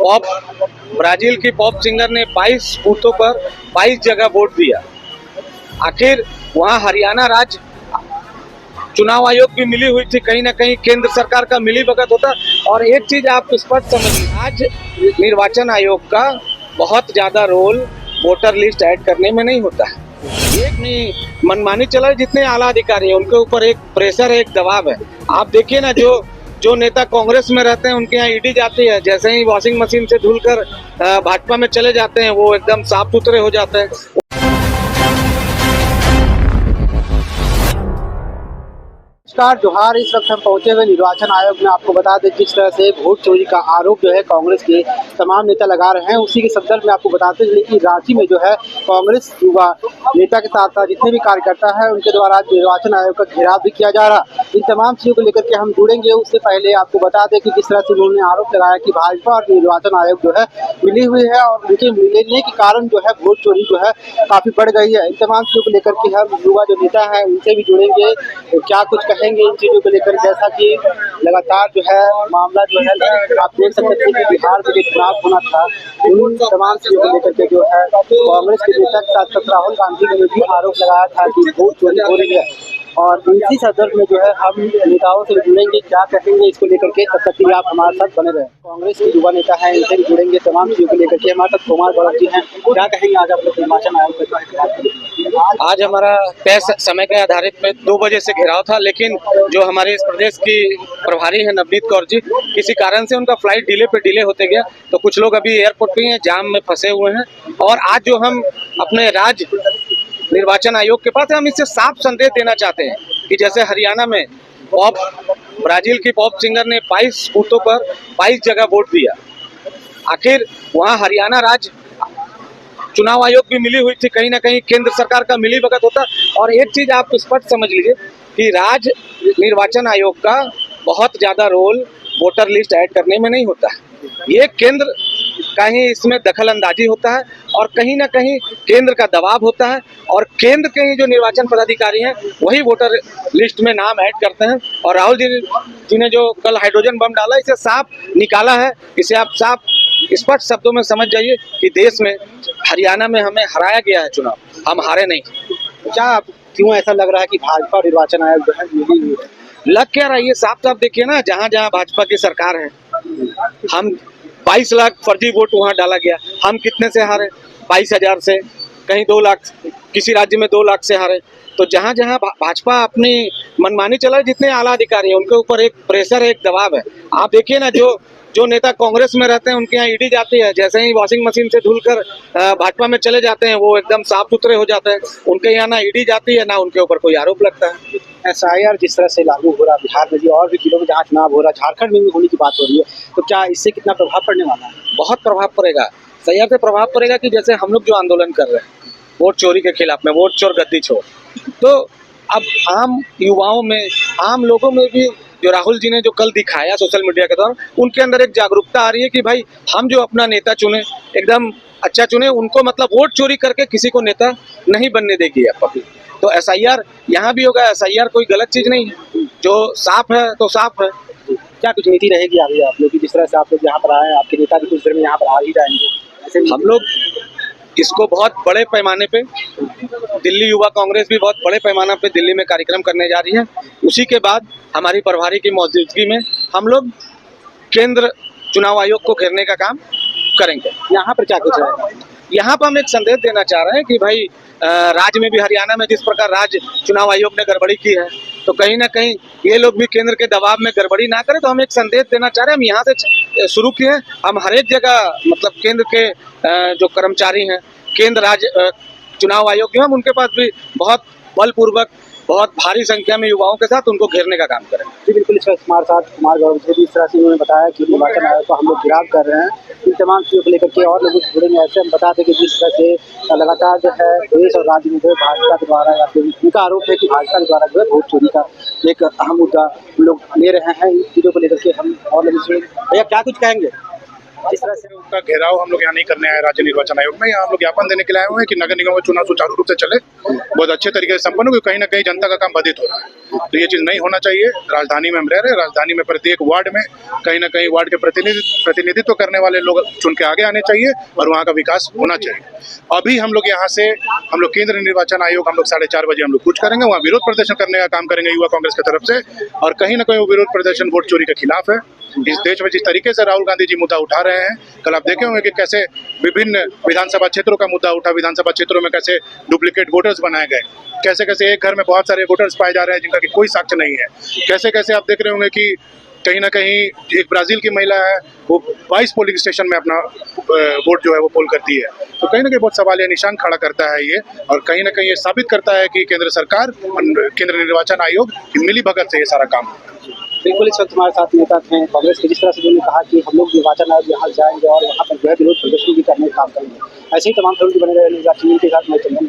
Pop Brazil की pop singer ने 22 बूथों पर 22 जगह वोट दिया। आखिर वहां हरियाणा राज्य चुनाव आयोग भी मिली हुई थी, कहीं ना कहीं केंद्र सरकार का मिली भगत होता। और एक चीज आप स्पष्ट समझिए, आज निर्वाचन आयोग का बहुत ज्यादा रोल वोटर लिस्ट ऐड करने में नहीं होता है। एक नहीं मनमानी चला है, जितने आला अधिकारी है उनके ऊपर एक प्रेशर है, एक दबाव है। आप देखिए ना, जो नेता कांग्रेस में रहते हैं उनके यहाँ ईडी जाती है, जैसे ही वॉशिंग मशीन से धुलकर भाजपा में चले जाते हैं वो एकदम साफ सुथरे हो जाते हैं। नमस्कार, जोहार। इस वक्त हम पहुंचे हुए निर्वाचन आयोग में। आपको बता दें किस तरह से वोट चोरी का आरोप जो है कांग्रेस के तमाम नेता लगा रहे हैं, उसी के संदर्भ में आपको बताते हैं कि रांची में जो है कांग्रेस युवा नेता के साथ साथ जितने भी कार्यकर्ता है उनके द्वारा निर्वाचन आयोग का घेराव भी किया जा रहा। इन तमाम चीजों को लेकर के हम जुड़ेंगे। उससे पहले आपको बता दें कि किस तरह से उन्होंने आरोप लगाया कि भाजपा और निर्वाचन आयोग जो है मिली हुई है और उनके मिलने के कारण जो है वोट चोरी जो है काफी बढ़ गई है। इन तमाम चीजों को लेकर के हम युवा जो नेता है उनसे भी जुड़ेंगे, क्या कुछ कहेंगे इन चीजों को लेकर। जैसा कि लगातार जो है मामला जो है आप देख सकते थे कि बिहार में जो चुनाव होना था, उन तमाम चीजों को लेकर के जो है कांग्रेस के नेता के साथ साथ राहुल गांधी ने भी आरोप लगाया था कि वोट चोरी हो रही है। और इसी संदर्भ में जो है हम नेताओं से जुड़ेंगे, क्या कहेंगे इसको लेकर के। तब तक के लिए आप हमारे साथ बने रहे। कांग्रेस के युवा नेता है, इनसे भी जुड़ेंगे तमाम चीजों को लेकर के। हमारे साथ कुमार गौरव जी हैं, क्या कहेंगे आज आप लोग निर्वाचन आयोग पर? आज हमारा तय समय के आधारित में 2 बजे से घेराव था, लेकिन जो हमारे इस प्रदेश की प्रभारी है नवनीत कौर जी, किसी कारण से उनका फ्लाइट डिले पे डिले होते गया, तो कुछ लोग अभी एयरपोर्ट पे हैं, जाम में फंसे हुए हैं। और आज जो हम अपने राज्य निर्वाचन आयोग के पास हम इससे साफ संदेश देना चाहते हैं कि जैसे हरियाणा में पॉप ब्राजील की पॉप सिंगर ने 22 बूथों पर 22 जगह वोट दिया। आखिर वहां हरियाणा राज्य चुनाव आयोग भी मिली हुई थी, कहीं ना कहीं केंद्र सरकार का मिली भगत होता। और एक चीज आप स्पष्ट समझ लीजिए कि राज्य निर्वाचन आयोग का बहुत ज्यादा रोल वोटर लिस्ट ऐड करने में नहीं होता है। ये केंद्र का ही इसमें दखल अंदाजी होता है और कहीं ना कहीं केंद्र का दबाव होता है। और केंद्र के ही जो निर्वाचन पदाधिकारी हैं वही वोटर लिस्ट में नाम ऐड करते हैं। और राहुल जी ने जो कल हाइड्रोजन बम डाला, इसे साफ निकाला है। इसे आप साफ स्पष्ट शब्दों में समझ जाइए कि देश में हरियाणा में हमें हराया गया है चुनाव, हम हारे नहीं। क्या क्यों ऐसा लग रहा है कि भाजपा और निर्वाचन आयोग जो है मिली हुई है? लग क्या रहा है, ये साफ साफ देखिए ना, जहाँ जहाँ भाजपा की सरकार है, हम 22 लाख फर्जी वोट वहाँ डाला गया। हम कितने से हारे? 22,000 से, कहीं 2 लाख, किसी राज्य में 2 लाख से हारे। तो जहाँ जहाँ भाजपा अपनी मनमानी चला है, जितने आला अधिकारी है उनके ऊपर एक प्रेशर है, एक दबाव है। आप देखिए ना, जो नेता कांग्रेस में रहते हैं उनके यहाँ ईडी जाती है, जैसे ही वॉशिंग मशीन से धुलकर भाजपा में चले जाते हैं वो एकदम साफ सुथरे हो जाते हैं। उनके यहाँ ना ईडी जाती है, ना उनके ऊपर कोई आरोप लगता है। SIR जिस तरह से लागू हो रहा बिहार में भी और भी जिलों में जहाँ चुनाव हो रहा, झारखंड में भी होने की बात हो रही है, तो क्या इससे कितना प्रभाव पड़ने वाला है? बहुत प्रभाव पड़ेगा। SIR से प्रभाव पड़ेगा कि जैसे हम लोग जो आंदोलन कर रहे हैं वोट चोरी के खिलाफ में, वोट चोर गद्दी चोर, तो अब आम युवाओं में, आम लोगों में भी जो राहुल जी ने जो कल दिखाया सोशल मीडिया के द्वारा, उनके अंदर एक जागरूकता आ रही है कि भाई हम जो अपना नेता चुने एकदम अच्छा चुने, उनको मतलब वोट चोरी करके किसी को नेता नहीं बनने देगी आपकी। तो SIR यहाँ भी होगा। SIR कोई गलत चीज नहीं है, जो साफ है तो साफ है। क्या कुछ नीति रहेगी आगे आप लोग की? जिस तरह से आप लोग यहाँ पर आए, आपके नेता भी कुछ देर में यहाँ पर आ ही जाएंगे, ऐसे हम लोग इसको बहुत बड़े पैमाने पे, दिल्ली युवा कांग्रेस भी बहुत बड़े पैमाने पे दिल्ली में कार्यक्रम करने जा रही है। उसी के बाद हमारी प्रभारी की मौजूदगी में हम लोग केंद्र चुनाव आयोग को घेरने का काम करेंगे। यहाँ पर क्या कुछ है? यहाँ पर हम एक संदेश देना चाह रहे हैं कि भाई राज्य में भी, हरियाणा में जिस प्रकार राज्य चुनाव आयोग ने गड़बड़ी की है, तो कहीं ना कहीं ये लोग भी केंद्र के दबाव में गड़बड़ी ना करें। तो हम एक संदेश देना चाह रहे हैं, हम यहाँ से शुरू किए हैं। हम हर एक जगह मतलब केंद्र के जो कर्मचारी हैं, केंद्र राज्य चुनाव आयोग के, हम उनके पास भी बहुत बलपूर्वक, बहुत भारी संख्या में युवाओं के साथ उनको घेरने का काम करें। जी बिल्कुल। इस वक्त हमारे साथ कुमार गौरव जी इस तरह से उन्होंने बताया कि निर्वाचन आयोग को हम लोग गिराव कर रहे हैं। इन तमाम चीज़ों को लेकर के और लोगों से जुड़ेंगे। ऐसे हम बता दें कि जिस तरह से लगातार जो है देश और राज्य में जो है भाजपा के द्वारा या फिर उनका आरोप है कि भाजपा के द्वारा जो है वोट चोरी का एक अहम मुद्दा लोग ले रहे हैं। इन चीज़ों को लेकर के हम और लोगों से, भैया क्या कुछ कहेंगे? जिस तरह से का घेराव हम लोग यहाँ नहीं करने आए राज्य निर्वाचन आयोग में। यहाँ हम लोग ज्ञापन देने के लिए आए हुए हैं कि नगर निगम का चुनाव सुचारू रूप से चले, बहुत अच्छे तरीके से संपन्न हो, क्योंकि कहीं ना कहीं जनता का काम बाधित हो रहा है। तो ये चीज़ नहीं होना चाहिए। राजधानी में हम रह रहे हैं, राजधानी में प्रत्येक वार्ड में कहीं ना कहीं वार्ड के प्रतिनिधित्व करने वाले लोग चुन के आगे आने चाहिए और वहाँ का विकास होना चाहिए। अभी हम लोग यहाँ से हम लोग केंद्र निर्वाचन आयोग हम लोग 4:30 बजे हम लोग कूच करेंगे, वहाँ विरोध प्रदर्शन करने का काम करेंगे युवा कांग्रेस की तरफ से। और कहीं ना कहीं वो विरोध प्रदर्शन वोट चोरी के खिलाफ है। इस देश में जिस तरीके से राहुल गांधी जी मुद्दा उठा रहे हैं, कल आप देखे होंगे कि कैसे विभिन्न विधानसभा क्षेत्रों का मुद्दा उठा, विधानसभा क्षेत्रों में कैसे डुप्लीकेट वोटर्स बनाए गए, कैसे कैसे एक घर में बहुत सारे वोटर्स पाए जा रहे हैं जिनका कि कोई साक्ष्य नहीं है, कैसे कैसे आप देख रहे होंगे कि कहीं ना कहीं एक ब्राजील की महिला है, वो 22 पोलिंग स्टेशन में अपना वोट जो है वो पोल करती है। तो कहीं ना कहीं बहुत सवालिया निशान खड़ा करता है ये, और कहीं ना कहीं ये साबित करता है कि केंद्र सरकार और केंद्र निर्वाचन आयोग की मिली भगत से ये सारा काम है। बिल्कुल इस वक्त हमारे साथ नेता थे कांग्रेस के, जिस तरह से उन्होंने कहा कि हम लोग निर्वाचन आयोग यहाँ जाएंगे और वहाँ पर जो है विरोध प्रदर्शन भी करने का काम करेंगे। ऐसे ही तमाम खबरों की बने रहे निर्वाचन के साथ मैं चंदन।